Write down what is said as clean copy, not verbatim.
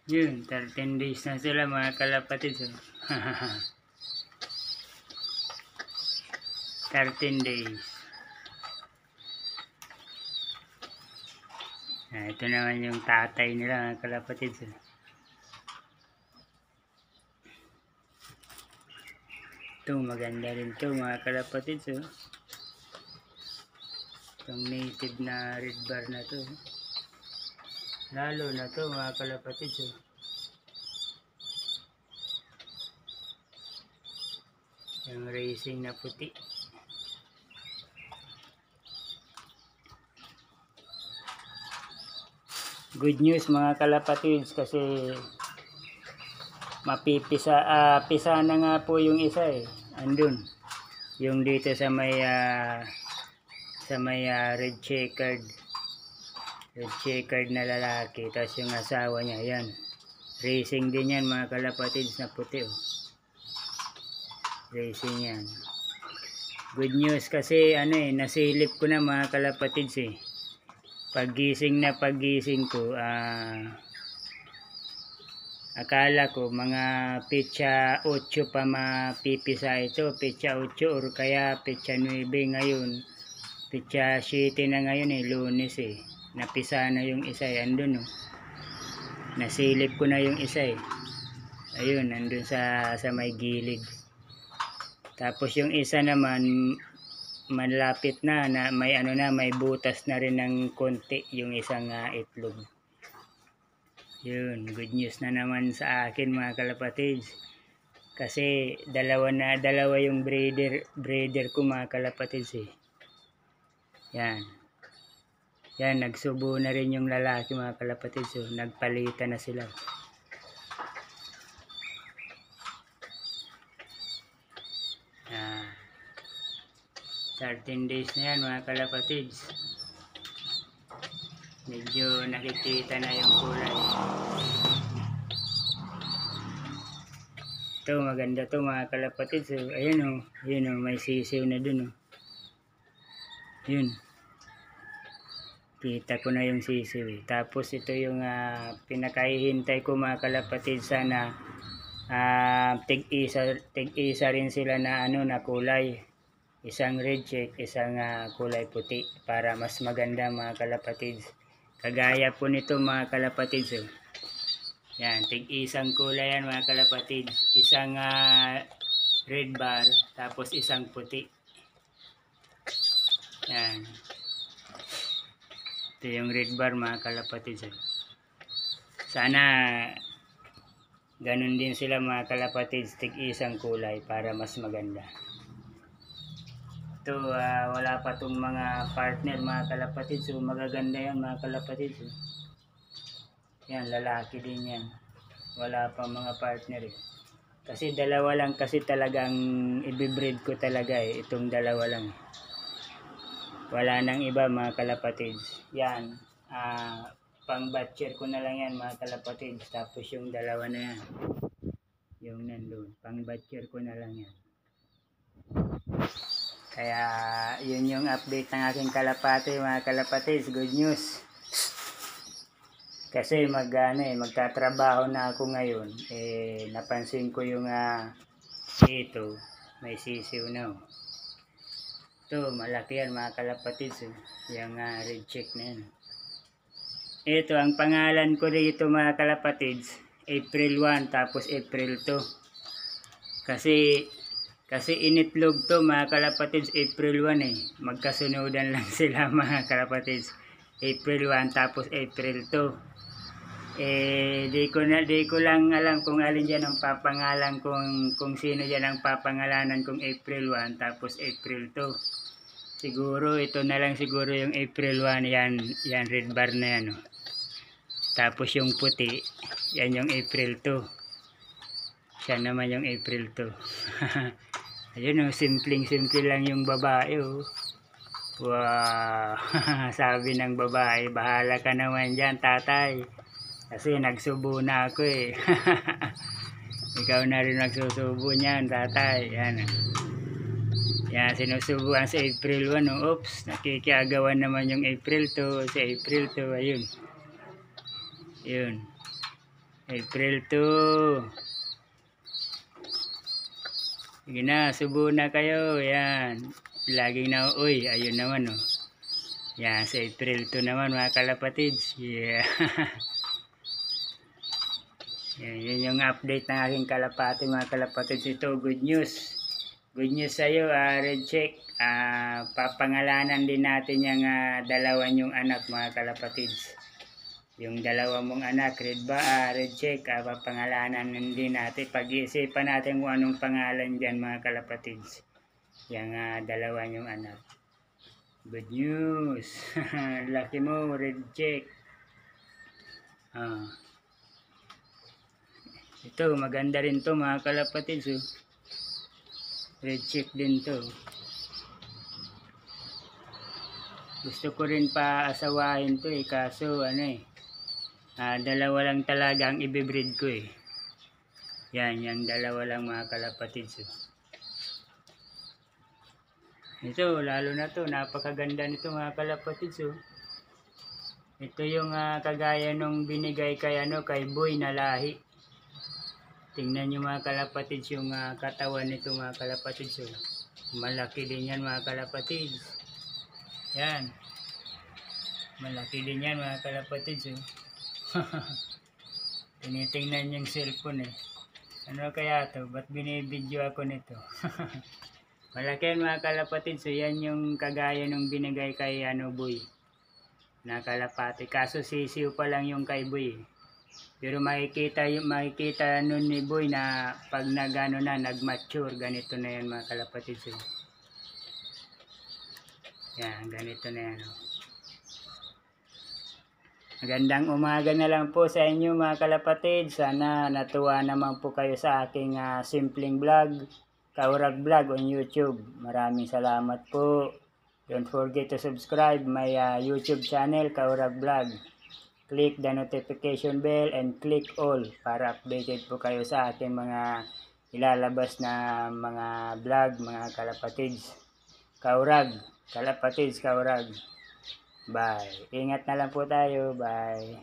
Yun, 13 days na sila mga kalapatid. 13 days. Ito naman yung tatay nila mga kalapatid. Ito, maganda rin ito mga kalapatid. Itong native na red bar na to. Lalo na to mga kalapatid. Yung racing na puti. Good news mga kalapatids kasi pisa na nga po yung isa andun yung dito sa may red checkered na lalaki, tapos yung asawa niya yan racing din yan mga kalapatids na puti racing yan. Good news kasi nasilip ko na mga kalapatids paggising ko akala ko mga petsa 8 pa mapipisa ito, petsa 8 or kaya petsa 9 ngayon, petsa 7 na ngayon Lunes napisa na yung isa andun nasilip ko na yung isa ayun andun sa may gilid, tapos yung isa naman malapit na may may butas na rin ng konti yung isang itlog. Yun, good news na naman sa akin mga kalapatids. Kasi dalawa yung breeder ko mga kalapatids Yan. Yan, nagsubo na rin yung lalaki mga kalapatids nagpalitan na sila. 13 days na yan mga kalapatids. Medyo nakikita na yung kulay. Ito maganda to mga kalapatids ayun yun may sisiw na dun yun, kita ko na yung sisiw tapos ito yung pinakahihintay ko mga kalapatids sana tig-isa rin sila na na kulay. Isang red check, isang kulay puti para mas maganda mga kalapatids. Kagaya po nito mga kalapatids yan, tig-isang kulay yan mga kalapatids. Isang red bar tapos isang puti. Yan. Ito yung red bar mga kalapatids sana ganun din sila mga kalapatids, tig-isang kulay para mas maganda. Ito wala pa tong mga partner mga kalapatids magaganda yan mga kalapatids yan, lalaki din yan, wala pa mga partner kasi dalawa lang kasi talagang ibibreed ko talaga itong dalawa lang wala nang iba mga kalapatids yan pang batcher ko na lang yan mga kalapatids, tapos yung dalawa na yan yung nandun pang batcher ko na lang yan. Kaya yun yung update ng aking kalapati mga kalapatids, good news. Kasi magtatrabaho na ako ngayon, napansin ko yung ito, may sisiw na ito, malaki yan mga kalapatids yung red check na yan. Ito, ang pangalan ko dito mga kalapatids, April 1 tapos April 2. Kasi initlog to mga kalapatids April 1 magkasunodan lang sila mga kalapatids. April 1 tapos April 2. Di ko lang alam kung alin diyan ang papangalan kung sino diyan ang papangalanan kung April 1 tapos April 2. Siguro ito na lang siguro yung April 1 yan red bar na yan Tapos yung puti yan yung April 2. Siya naman yung April 2. Ayun simple lang yung babae Wow. Sabi ng babae, bahala ka naman dyan tatay. Kasi nagsubo na ako Ikaw na rin nagsusubo niyan tatay. Yan. Yan, sinusubuan sa April 1 Oops, nakikiagawan naman yung April 2 sa April 2. Ayun. Yun. April 2. Sige na, subo na kayo. Yan. Laging nauuwi. Ayun naman, oh. Yan, sa April 2 naman, mga kalapatids. Yeah. Yan yung update ng aking kalapati, mga kalapatids. Ito, good news. Good news sa'yo, Red Check. Papangalanan din natin yung dalawan yung anak, mga kalapatids. Yung dalawa mong anak, Red Check, papangalanan din natin. Pag-iisipan natin kung anong pangalan dyan, mga kalapatids. Yung dalawa yung anak. Good news. Laki mo, Red Check. Ito, maganda rin to, mga kalapatids. Oh. Red Check din to. Gusto ko rin pa asawahin to kaso dalawa lang talaga ang ibibreed ko eh. Yan, yung dalawa lang, mga kalapatids. Oh. Ito, lalo na to, napakaganda nito, mga kalapatids. Oh. Ito yung kagaya nung binigay kay Boy na lahi. Tingnan nyo, mga kalapatids, yung katawan nito, mga kalapatids. Oh. Malaki din yan, mga kalapatids. Yan. Malaki din yan, mga kalapatids. Oh. Tinitingnan yung cellphone eh. Ano kaya to? Ba't binibidyo ako nito? Malaki yan, mga kalapatids. So yan yung kagaya nung binigay kay Boy na kalapati. Kaso sisiw pa lang yung kay Boy. Pero makikita nun ni Boy na pag nag-mature, ganito na yan, mga kalapatids. Yan, ganito na yan. Magandang umaga na lang po sa inyo, mga kalapatids. Sana natuwa naman po kayo sa aking simpleng vlog, Kaurag Vlog on YouTube. Maraming salamat po. Don't forget to subscribe my YouTube channel, Kaurag Vlog. Click the notification bell and click all para updated po kayo sa ating mga ilalabas na mga vlog, mga kalapatids. Kaurag, kalapatids, Kaurag. Bye. Ingat na lang po tayo. Bye.